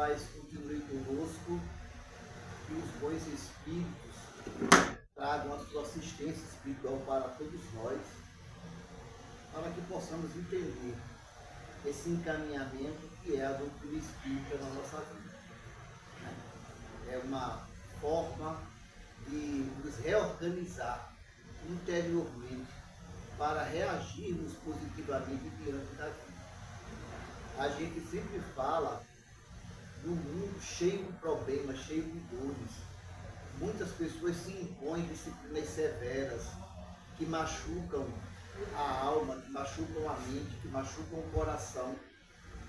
paz continue conosco, que os bons espíritos tragam a sua assistência espiritual para todos nós, para que possamos entender esse encaminhamento que é a doutrina espírita na nossa vida. É uma forma de nos reorganizar interiormente para reagirmos positivamente diante da vida. A gente sempre fala no mundo cheio de problemas, cheio de dores. Muitas pessoas se impõem disciplinas severas que machucam a alma, que machucam a mente, que machucam o coração,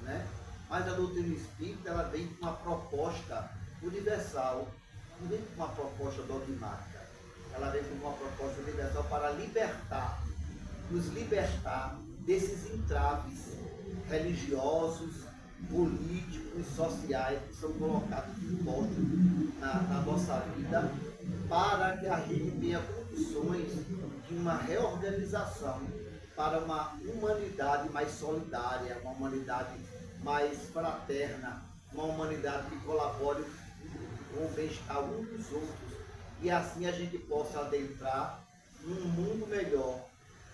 né? Mas a doutrina espírita, ela vem com uma proposta universal, não vem com uma proposta dogmática. Ela vem com uma proposta universal para libertar, nos libertar desses entraves religiosos, políticos, sociais que são colocados impostos na nossa vida, para que a gente tenha condições de uma reorganização para uma humanidade mais solidária, uma humanidade mais fraterna, uma humanidade que colabore com o bem-estar uns dos outros, e assim a gente possa adentrar num mundo melhor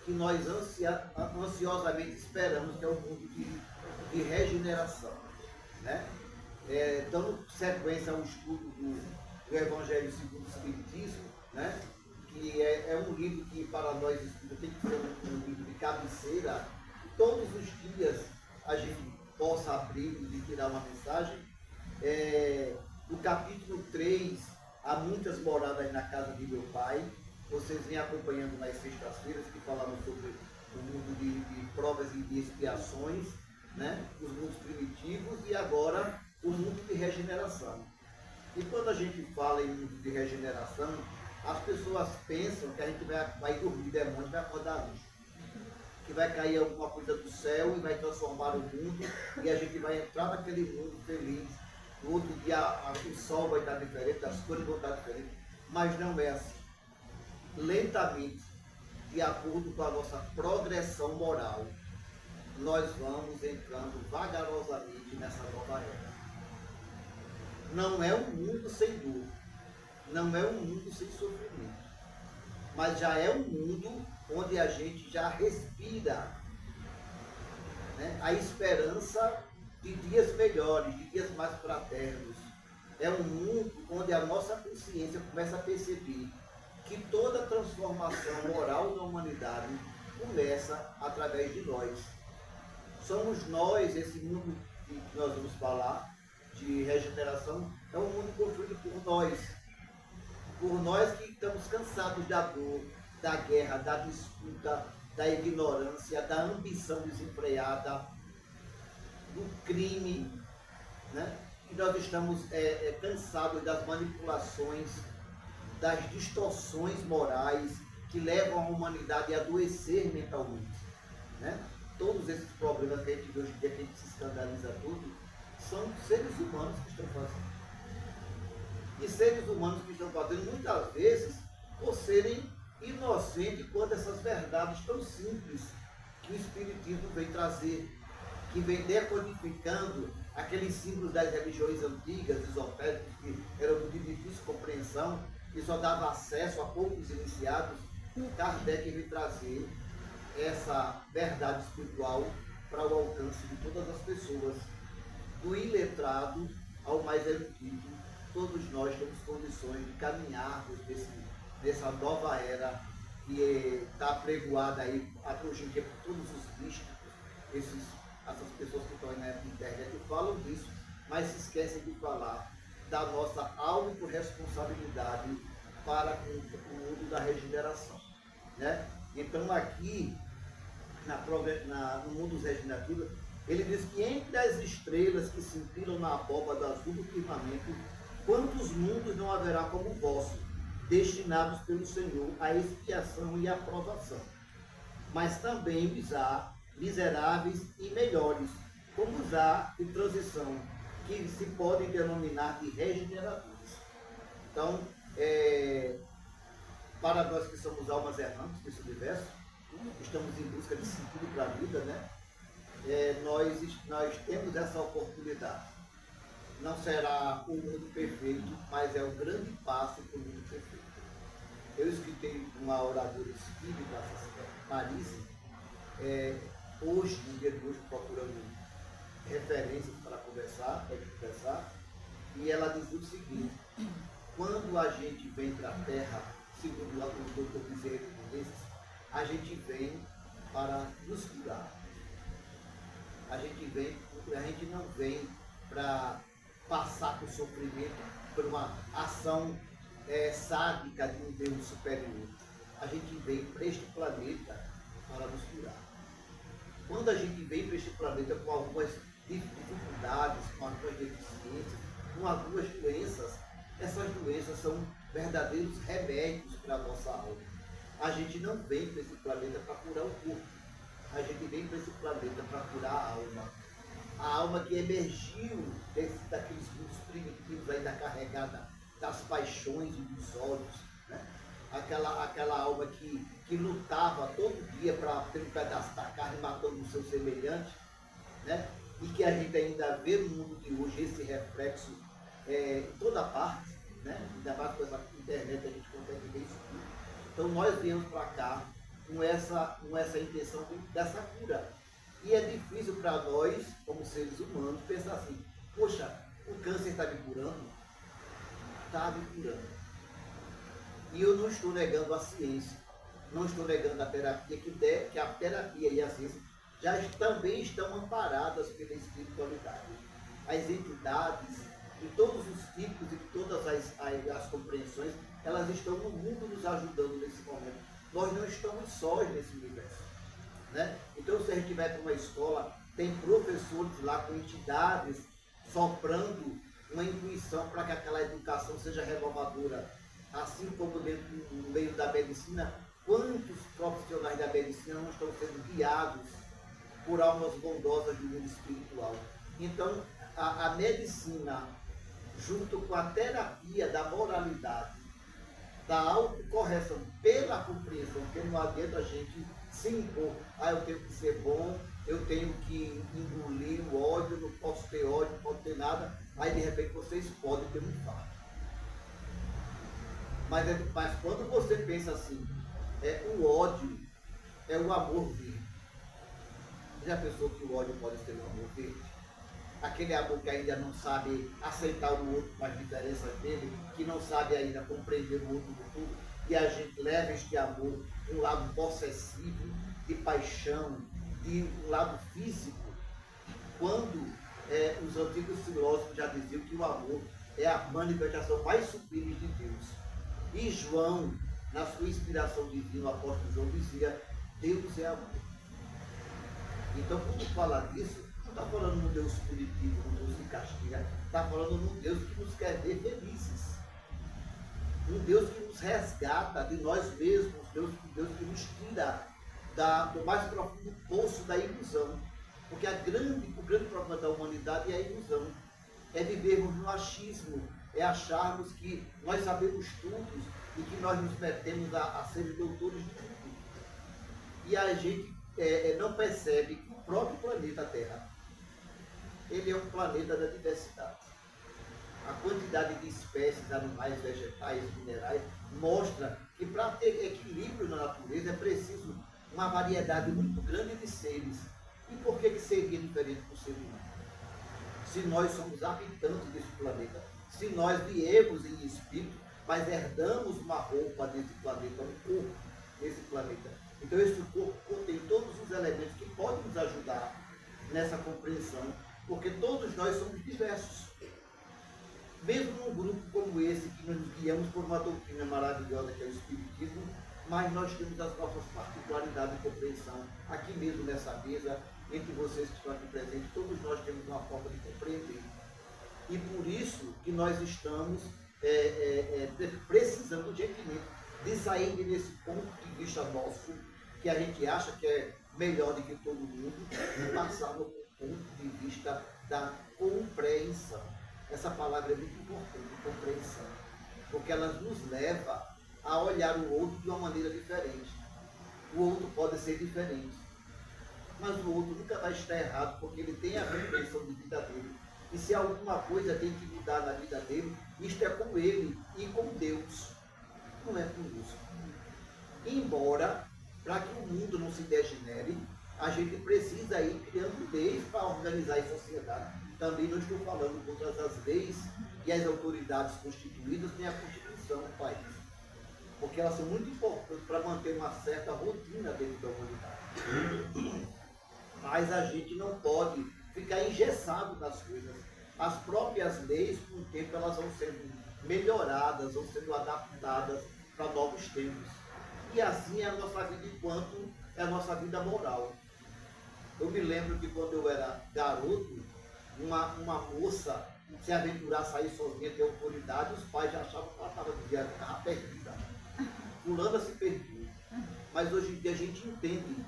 que nós ansiosamente esperamos, que é um mundo de regeneração, né? Dando sequência ao estudo do Evangelho segundo o Espiritismo, né? Que é um livro que para nós tem que ser um livro de cabeceira, todos os dias a gente possa abrir e tirar uma mensagem. No capítulo 3, há muitas moradas na casa de meu pai. Vocês vêm acompanhando nas sextas-feiras que falamos sobre o mundo de provas e de expiações, né? Os mundos primitivos, e agora o mundo de regeneração. E quando a gente fala em mundo de regeneração, as pessoas pensam que a gente vai dormir demônio e vai acordar luz, que vai cair alguma coisa do céu e vai transformar o mundo, e a gente vai entrar naquele mundo feliz. No outro dia o sol vai estar diferente, as cores vão estar diferentes, mas não é assim. Lentamente, de acordo com a nossa progressão moral, nós vamos entrando vagarosamente nessa nova era. Não é um mundo sem dor, não é um mundo sem sofrimento, mas já é um mundo onde a gente já respira, né, a esperança de dias melhores, de dias mais fraternos. É um mundo onde a nossa consciência começa a perceber que toda transformação moral da humanidade começa através de nós. Somos nós, esse mundo que nós vamos falar, de regeneração, é um mundo construído por nós que estamos cansados da dor, da guerra, da disputa, da ignorância, da ambição desenfreada, do crime, né? E nós estamos cansados das manipulações, das distorções morais que levam a humanidade a adoecer mentalmente, né? Todos esses problemas que a gente vê hoje em dia, que a gente se escandaliza tudo, são seres humanos que estão fazendo. E seres humanos que estão fazendo muitas vezes por serem inocentes quanto essas verdades tão simples que o Espiritismo vem trazer, que vem decodificando aqueles símbolos das religiões antigas, esotéricas, que eram de difícil compreensão, que só dava acesso a poucos iniciados. Kardec vem trazer essa verdade espiritual para o alcance de todas as pessoas, do iletrado ao mais erudito. Todos nós temos condições de caminharmos nessa nova era que está pregoada aí hoje em dia por todos os místicos, essas pessoas que estão aí na internet falam disso, mas se esquecem de falar da nossa autorresponsabilidade para com o mundo da regeneração, né? Então aqui, no mundo dos regenerativos, ele diz que entre as estrelas que cintilam na abóbada azul do firmamento, quantos mundos não haverá como o vosso, destinados pelo Senhor à expiação e à provação? Mas também os há miseráveis e melhores, como os há de transição, que se podem denominar de regeneradores. Então, para nós que somos almas errantes desse universo, estamos em busca de sentido para a vida, né? Nós temos essa oportunidade não será o mundo perfeito, mas é o grande passo para o mundo perfeito. Eu escutei uma oradora espírita, Marise, hoje, no dia de hoje, procurando referências para conversar, e ela dizia o seguinte: quando a gente vem para a Terra, segundo o doutor Bezerra de Menezes, a gente vem para nos curar. A gente não vem para passar por sofrimento, por uma ação sádica de um Deus superior. A gente vem para este planeta para nos curar. Quando a gente vem para este planeta com algumas dificuldades, com algumas deficiências, com algumas doenças, essas doenças são verdadeiros remédios para a nossa alma. A gente não vem para esse planeta para curar o corpo. A gente vem para esse planeta para curar a alma. A alma que emergiu daqueles mundos primitivos ainda carregada das paixões e dos ódios, né? Aquela alma que lutava todo dia para ter um pedaço da carne matando o seu semelhante, né? E que a gente ainda vê no mundo de hoje esse reflexo em toda parte, né? Ainda mais com essa internet a gente consegue ver isso tudo. Então nós viemos para cá com essa intenção dessa cura. E é difícil para nós, como seres humanos, pensar assim: poxa, o câncer está me curando? Está me curando. E eu não estou negando a ciência, não estou negando a terapia, que a terapia e a ciência também estão amparadas pela espiritualidade. As entidades, de todos os tipos e de todas as compreensões, elas estão no mundo nos ajudando nesse momento. Nós não estamos sós nesse universo, né? Então, se a gente vai para uma escola, tem professores lá com entidades soprando uma intuição para que aquela educação seja renovadora. Assim como no meio da medicina, quantos profissionais da medicina não estão sendo guiados por almas bondosas do mundo espiritual? Então, a medicina, junto com a terapia da moralidade, da autocorreção pela compreensão, porque não adianta a gente se impor: eu tenho que ser bom, eu tenho que engolir o ódio, não posso ter ódio, não posso ter nada, aí de repente vocês podem ter um infarto. Mas quando você pensa assim, o ódio é o amor verde. Já pensou que o ódio pode ser um amor verde? Aquele amor que ainda não sabe aceitar o outro com as diferenças dele, que não sabe ainda compreender o outro do tudo, e a gente leva este amor de um lado possessivo, de paixão, de um lado físico, quando os antigos filósofos já diziam que o amor é a manifestação mais sublime de Deus. E João, na sua inspiração divina, o apóstolo João dizia: Deus é amor. Então, quando fala disso, não está falando num Deus punitivo, num Deus que castiga, está falando num Deus que nos quer ver felizes. Um Deus que nos resgata de nós mesmos, um Deus que nos tira do mais profundo poço da ilusão. Porque o grande problema da humanidade é a ilusão. É vivermos no achismo, é acharmos que nós sabemos tudo e que nós nos metemos a ser doutores de tudo. E a gente não percebe que o próprio planeta Terra, ele é um planeta da diversidade. A quantidade de espécies, animais, vegetais, minerais, mostra que para ter equilíbrio na natureza é preciso uma variedade muito grande de seres. E por que seria diferente do ser humano? Se nós somos habitantes desse planeta, se nós viemos em espírito, mas herdamos uma roupa desse planeta, um corpo desse planeta. Então esse corpo contém todos os elementos que podem nos ajudar nessa compreensão, porque todos nós somos diversos. Mesmo num grupo como esse, que nos guiamos por uma doutrina maravilhosa que é o Espiritismo, mas nós temos as nossas particularidades de compreensão. Aqui mesmo nessa mesa, entre vocês que estão aqui presentes, todos nós temos uma forma de compreender. E por isso que nós estamos precisando urgentemente de sair desse ponto de vista nosso, que a gente acha que é melhor do que todo mundo, e passar no ponto de vista da compreensão. Essa palavra é muito importante, compreensão, porque ela nos leva a olhar o outro de uma maneira diferente. O outro pode ser diferente, mas o outro nunca vai estar errado, porque ele tem a compreensão de vida dele. E se alguma coisa tem que mudar na vida dele, isto é com ele e com Deus, não é conosco. Embora, para que o mundo não se degenere, a gente precisa ir criando leis para organizar a sociedade. Também não estou falando contra as leis e as autoridades constituídas, nem a Constituição do país. Porque elas são muito importantes para manter uma certa rotina dentro da humanidade. Mas a gente não pode ficar engessado nas coisas. As próprias leis, com o tempo, elas vão sendo melhoradas, vão sendo adaptadas para novos tempos. E assim é a nossa vida enquanto é a nossa vida moral. Eu me lembro que quando eu era garoto, uma moça se aventurar a sair sozinha, ter autoridade, os pais já achavam que ela estava perdida. Fulana se perdeu. Mas hoje em dia a gente entende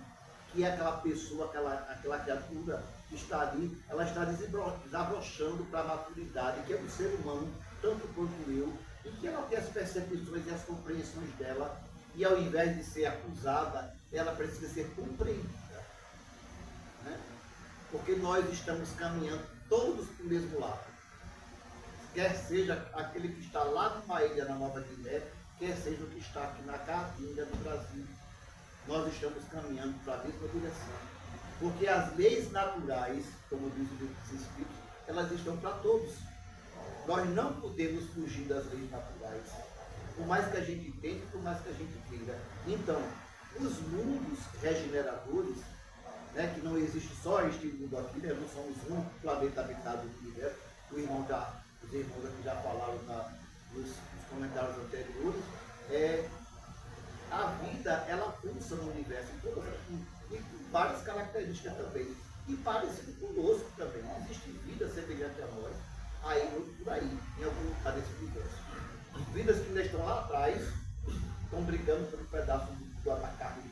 que aquela pessoa, aquela criatura que está ali, ela está desabrochando para a maturidade, que é um ser humano, tanto quanto eu, e que ela tem as percepções e as compreensões dela, e ao invés de ser acusada, ela precisa ser compreendida. Né? Porque nós estamos caminhando todos para o mesmo lado. Quer seja aquele que está lá numa ilha na Nova Guiné, quer seja o que está aqui na Caatinga, no Brasil. Nós estamos caminhando para a mesma direção. Porque as leis naturais, como diz o Espírito, elas estão para todos. Nós não podemos fugir das leis naturais. Por mais que a gente tente, por mais que a gente queira. Então, os mundos regeneradores, né, que não existe só este mundo aqui, né, não somos um planeta habitado do universo, os irmãos aqui já falaram nos comentários anteriores, a vida, ela pulsa no universo, e com várias características também, e parecido conosco também. Existe vida semelhante a nós, por aí, em algum lugar desse universo. Vidas que ainda estão lá atrás, estão brigando por um pedaço do abacate,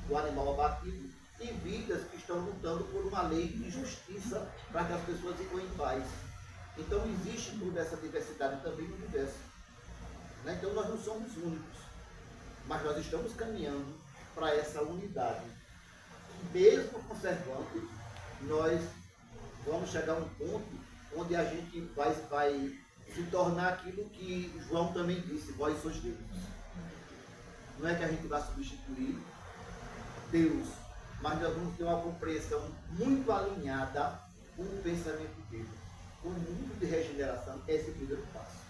do animal abatido, e vidas que estão lutando por uma lei de justiça para que as pessoas fiquem em paz. Então existe toda essa diversidade também no universo. Né? Então nós não somos únicos, mas nós estamos caminhando para essa unidade. Mesmo conservando, nós vamos chegar a um ponto onde a gente vai se tornar aquilo que João também disse, vós sois Deus. Não é que a gente vai substituir Deus, mas nós vamos ter uma compreensão muito alinhada com o pensamento dele. O mundo de regeneração é esse primeiro passo.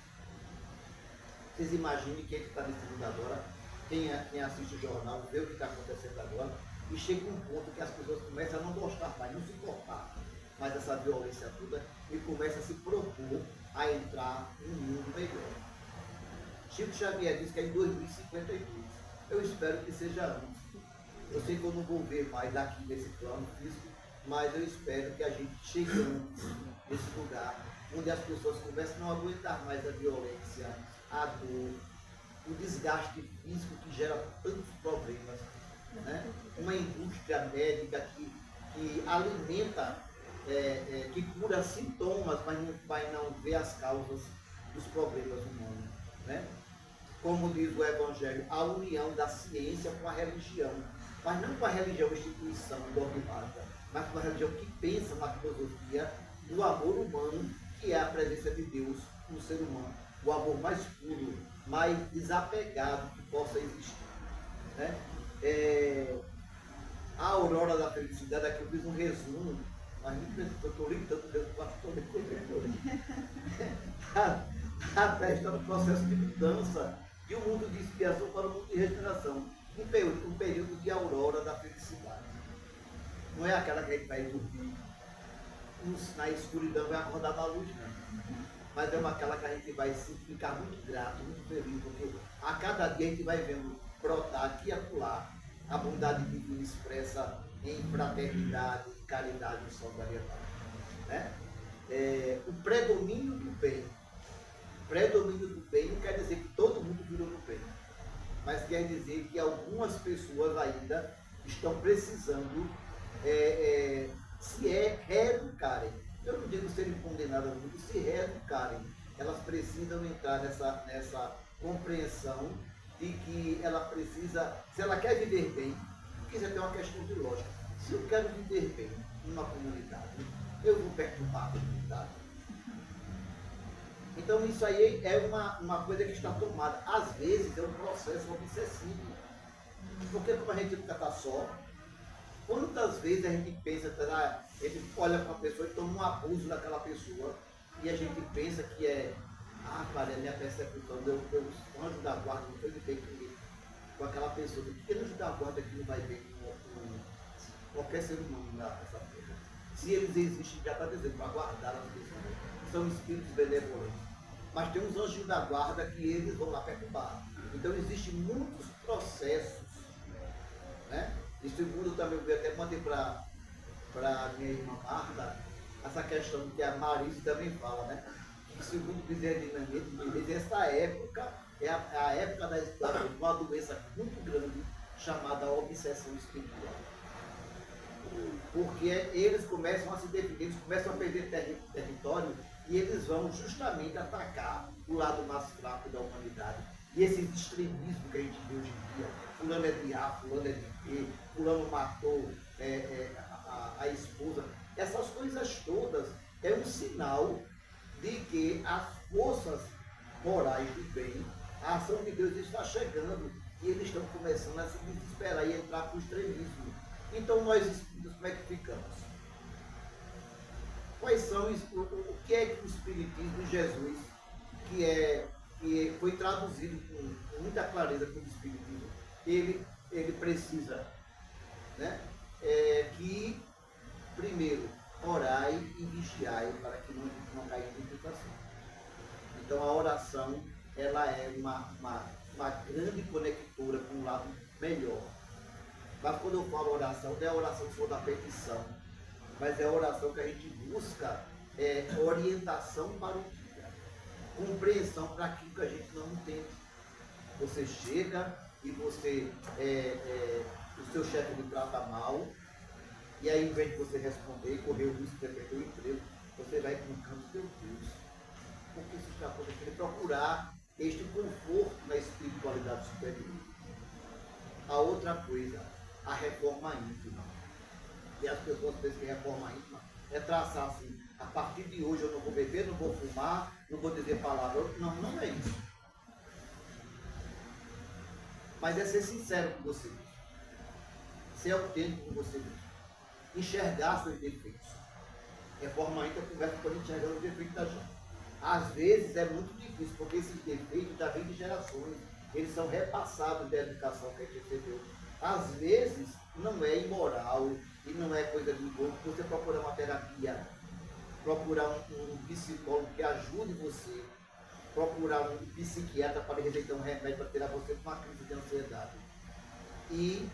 Vocês imaginem quem está nesse mundo agora, quem assiste o jornal, vê o que está acontecendo agora, e chega um ponto que as pessoas começam a não gostar mais, não se importar mais dessa violência toda, e começam a se propor a entrar num mundo melhor. Chico Xavier diz que é em 2052. Eu espero que seja antes. Eu sei que eu não vou ver mais daqui nesse plano físico, mas eu espero que a gente chegue antes nesse lugar, onde as pessoas começam a não aguentar mais a violência, a dor, o desgaste físico que gera tantos problemas. Né? Uma indústria médica que alimenta, que cura sintomas, mas não vai não ver as causas dos problemas humanos. Né? Como diz o Evangelho, a união da ciência com a religião, mas não com a religião instituição dogmática, mas com a religião que pensa na filosofia do amor humano, que é a presença de Deus no ser humano, o amor mais puro, mais desapegado que possa existir. Né? A aurora da felicidade, aqui eu fiz um resumo, mas eu estou lendo tanto Deus, estou a fé está no processo de mudança de um mundo de expiação para um mundo de regeneração, um período de aurora da felicidade. Não é aquela que a gente vai dormir na escuridão, vai acordar na luz, não. Mas é aquela que a gente vai ficar muito grato, muito feliz, porque a cada dia a gente vai vendo brotar aqui e acolá a bondade divina expressa em fraternidade, caridade e solidariedade. Né? O predomínio do bem. Predomínio do bem não quer dizer que todo mundo virou do bem, mas quer dizer que algumas pessoas ainda estão precisando se reeducarem. Eu não digo serem condenadas, eu digo se reeducarem. Elas precisam entrar nessa compreensão de que ela precisa, se ela quer viver bem, porque isso é uma questão de lógica. Se eu quero viver bem numa comunidade, eu vou perturbar a comunidade. Então isso aí é uma coisa que está tomada. Às vezes é um processo obsessivo. Porque como a gente nunca está só, quantas vezes a gente pensa, a gente olha para uma pessoa e toma um abuso daquela pessoa e a gente pensa que cara, a minha persecução, o anjo da guarda não foi bem com aquela pessoa. Porque o anjo da guarda que não vai bem com qualquer ser humano nessa terra. Se eles existem, já está dizendo, para guardar as pessoas. São espíritos benevolentes. Mas tem uns anjos da guarda que eles vão lá perturbar. Então existem muitos processos, né? E segundo também, eu até mandei para minha irmã Marta, essa questão que a Marise também fala, né? Que segundo Bezerra de Menezes, essa época é a época de uma doença muito grande chamada obsessão espiritual. Porque eles começam a se definir, eles começam a perder território e eles vão justamente atacar o lado mais fraco da humanidade. E esse extremismo que a gente vê hoje em dia, fulano é de A, fulano é de B, fulano matou a esposa, essas coisas todas é um sinal de que as forças morais do bem, a ação de Deus está chegando e eles estão começando a se desesperar e entrar para o extremismo. Então nós espíritos, como é que ficamos? Quais são o que é que o Espiritismo de Jesus, que foi traduzido com muita clareza pelo Espiritismo, ele precisa, né? Que primeiro orai e vigiai para que não caia em tentação. Então a oração ela é uma grande conectora com um lado melhor. Mas quando eu falo oração, não é a oração que for da petição, mas é a oração que a gente busca orientação para o dia, compreensão para aquilo que a gente não entende. Você chega e você, o seu chefe lhe trata mal, e aí, em vez de você responder, correr o risco de perder o emprego, você vai para um canto, meu Deus, por que isso está acontecendo? Procurar este conforto na espiritualidade superior. A outra coisa, a reforma íntima. E as pessoas pensam que reforma íntima é traçar assim, a partir de hoje eu não vou beber, não vou fumar, não vou dizer palavras. Não, não é isso. Mas é ser sincero com você mesmo. Ser autêntico com você mesmo. Enxergar seus defeitos. Reforma íntima conversa com a gente enxergando os defeitos da gente. Às vezes é muito difícil, porque esses defeitos já vêm de gerações. Eles são repassados da educação que a gente recebeu. Às vezes não é imoral e não é coisa de louco você procurar uma terapia, procurar um psicólogo que ajude você, procurar um psiquiatra para receitar um remédio para tirar você de uma crise de ansiedade. E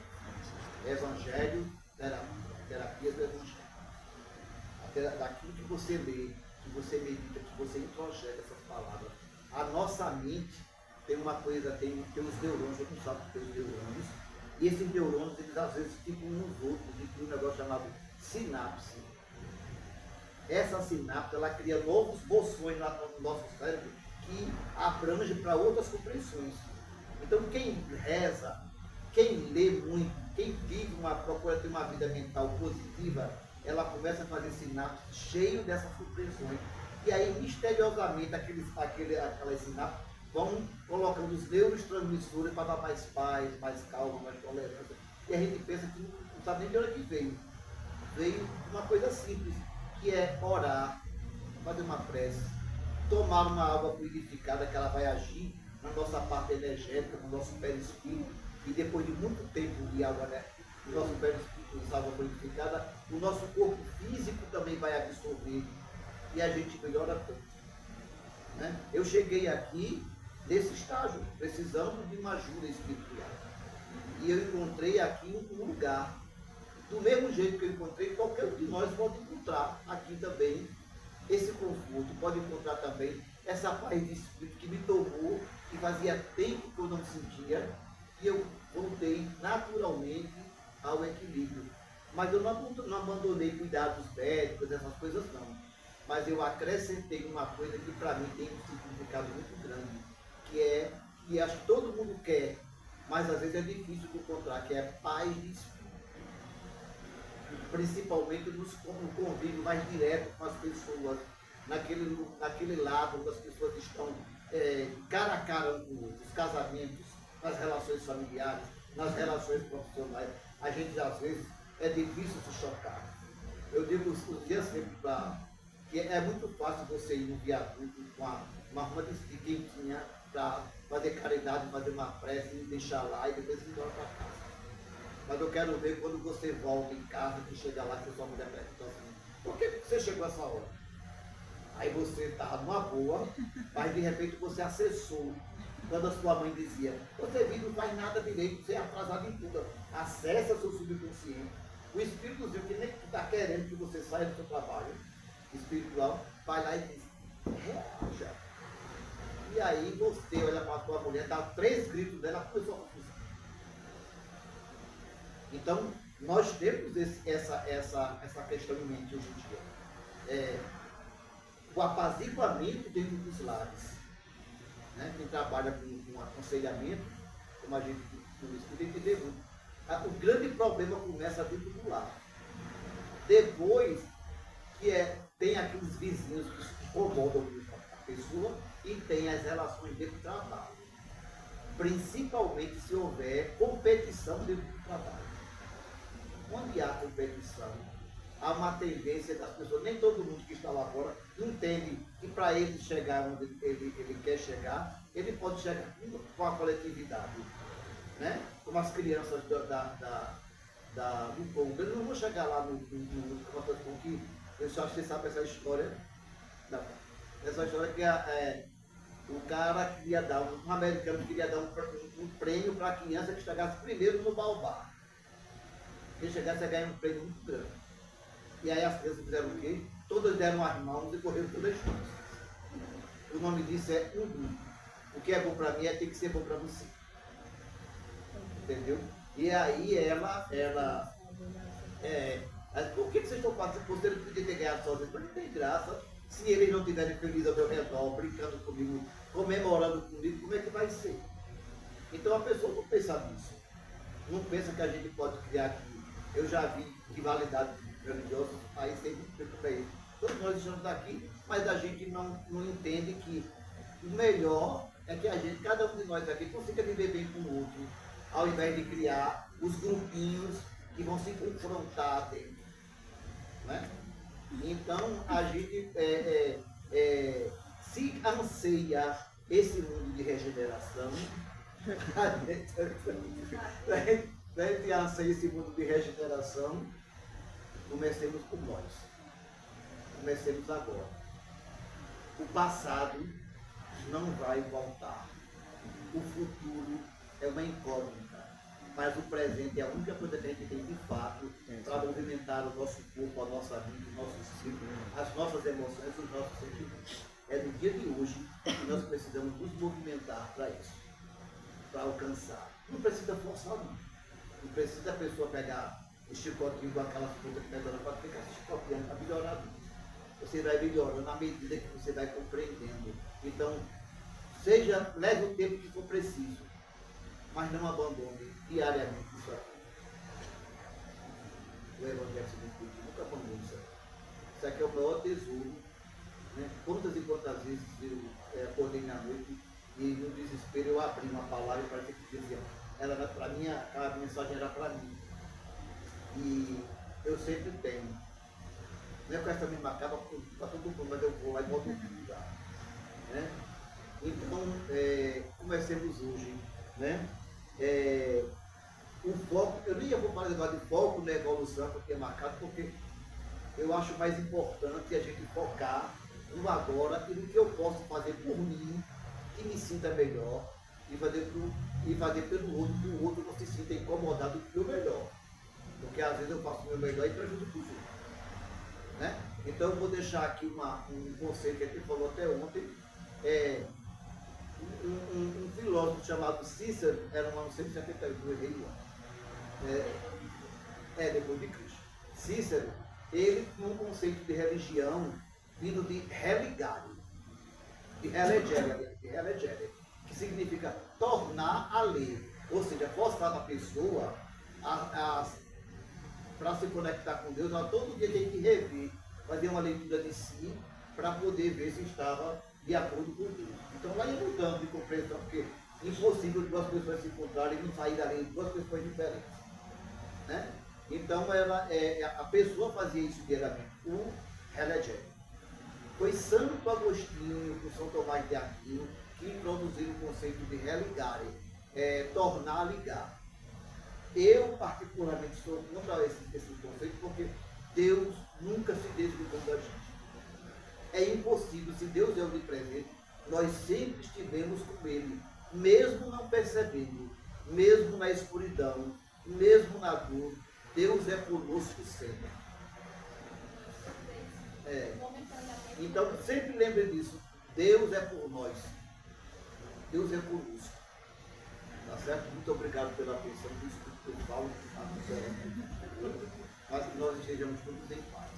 evangelho, terapia do evangelho. Daquilo que você lê, que você medita, que você introjeta essas palavras. A nossa mente tem uma coisa, tem os neurônios, eu não sabe que tem os neurônios, e esses neurônios, eles às vezes ficam uns outros, e tem um negócio chamado sinapse. Essa sinapse, ela cria novos bolsões lá no nosso cérebro, que abrange para outras compreensões. Então quem reza, quem lê muito, quem vive procura ter uma vida mental positiva, ela começa a fazer sinapse cheio dessas compreensões. E aí, misteriosamente, aquelas sinapses vão colocando os neurotransmissores para dar mais paz, mais calma, mais tolerância. E a gente pensa que não sabe nem de onde que veio. Veio uma coisa simples, que é orar, fazer uma prece, tomar uma água purificada que ela vai agir na nossa parte energética, no nosso perispírito, e depois de muito tempo de água, né, no nosso perispírito, de água purificada, o nosso corpo físico também vai absorver e a gente melhora tanto. Né? Eu cheguei aqui nesse estágio, precisando de uma ajuda espiritual. E eu encontrei aqui um lugar. Do mesmo jeito que eu encontrei, qualquer um de nós pode encontrar aqui também esse conforto, pode encontrar também essa paz de espírito que me tomou, que fazia tempo que eu não sentia, e eu voltei naturalmente ao equilíbrio. Mas eu não abandonei cuidados médicos, essas coisas não. Mas eu acrescentei uma coisa que para mim tem um significado muito grande, que acho que todo mundo quer, mas às vezes é difícil de encontrar, que é paz de espírito. Principalmente no convívio mais direto com as pessoas, naquele lado onde as pessoas estão cara a cara um com o outro, os casamentos, nas relações familiares, nas relações profissionais, a gente às vezes é difícil se chocar. Eu digo os dias sempre que é muito fácil você ir no viaduto com uma ruma de quentinha para fazer caridade, fazer uma prece, e deixar lá e depois ir embora para casa. Mas eu quero ver quando você volta em casa, que chega lá, que sua mulher pergunta assim, por que você chegou essa hora? Aí você estava numa boa, mas de repente você acessou. Quando a sua mãe dizia, você vive, não faz nada direito, você é atrasado em tudo. Acessa seu subconsciente. O espíritozinho que nem está querendo que você saia do seu trabalho espiritual, vai lá e diz, relaxa. E aí você olha para a sua mulher, dá 3 gritos dela, começou a confusão. Então, nós temos essa questão em mente hoje em dia. O apaziguamento dentro dos lares. Né? Quem trabalha com aconselhamento, como a gente no estudo, entender muito. O grande problema começa dentro do lar. Depois que tem aqueles vizinhos que incomodam a pessoa e tem as relações dentro do trabalho. Principalmente se houver competição dentro do trabalho. Onde há competição, há uma tendência das pessoas, nem todo mundo que está lá fora entende que para ele chegar onde ele quer chegar, ele pode chegar com a coletividade. Né? Como as crianças do Congo, eles não vão chegar lá no que eu só acho que você sabe essa história. Não. Essa história que o cara queria dar, um americano queria dar um prêmio para a criança que chegasse primeiro no baobá. Quem chegasse a ganhar um prêmio muito grande. E aí as crianças fizeram o quê? Todas deram as mãos e correram todas juntas. O nome disso é Umbu. O que é bom para mim tem que ser bom para você. Entendeu? E aí por que vocês estão fazendo? Você não podia ter ganhado sozinho? Mas não tem graça. Se eles não estiverem felizes ao meu redor, brincando comigo, comemorando comigo, como é que vai ser? Então a pessoa não pensa nisso. Não pensa que a gente pode criar aqui. Eu já vi rivalidades religiosas aí sempre para isso. Todos nós estamos aqui, mas a gente não entende que o melhor é que cada um de nós aqui consiga viver bem com o outro, ao invés de criar os grupinhos que vão se confrontar dentro. Né? Então, a gente se anseia esse mundo de regeneração, a gente anseia esse mundo de regeneração, comecemos por nós. Comecemos agora. O passado não vai voltar. O futuro é uma incógnita. Mas o presente é a única coisa que a gente tem de fato para movimentar o nosso corpo, a nossa vida, o nosso espírito, as nossas emoções, os nossos sentimentos. É no dia de hoje que nós precisamos nos movimentar para isso, para alcançar. Não precisa forçar, não. Não precisa a pessoa pegar o chicotinho com aquelas pontas que pegam para ficar se chicoteando para melhorar a vida. Você vai melhorando na medida que você vai compreendendo. Então, leve o tempo que for preciso, mas não abandone diariamente isso aqui. O Evangelho segundo Cristo, nunca abandone isso aqui. Isso aqui é o maior tesouro. Né? Quantas e quantas vezes eu acordei na noite e no desespero eu abri uma palavra e parecia que dizia, ela era para mim, aquela mensagem era para mim. E eu sempre tenho. Não é com essa mesma capa para todo mundo, mas eu vou lá e volto tudo já. Né? Então, comecemos hoje. Né? O foco, eu nem vou falar de foco na evolução, porque é marcado, porque eu acho mais importante a gente focar no agora e no que eu posso fazer por mim, que me sinta melhor, e fazer pelo outro, que o outro não se sinta incomodado com o meu melhor. Porque às vezes eu faço o meu melhor e prejudico os outros. Né? Então eu vou deixar aqui um conceito que a gente falou até ontem. Um filósofo chamado Cícero, era um ano 172, errei o ano. Depois de Cristo. Cícero, ele tinha um conceito de religião vindo de religário, de relegere, que significa tornar a lei, ou seja, forçar a pessoa para se conectar com Deus, ela todo dia tem que rever, fazer uma leitura de si para poder ver se estava de acordo com Deus. Então lá ia mudando de compreensão, porque é impossível duas pessoas se encontrarem e não sair dali duas pessoas diferentes. Né? Então a pessoa fazia isso diariamente. O relegé. Foi Santo Agostinho, com São Tomás de Aquino, que introduziram o conceito de religare, tornar a ligar. Eu, particularmente, sou contra esse conceito, porque Deus nunca se desligou da gente. É impossível, se Deus é onipresente, nós sempre estivemos com Ele, mesmo não percebendo, mesmo na escuridão, mesmo na dor, Deus é conosco sempre. Então, sempre lembre disso, Deus é por nós, Deus é conosco. Tá certo? Muito obrigado pela atenção, desculpe que eu falo, mas que nós estejamos todos em paz.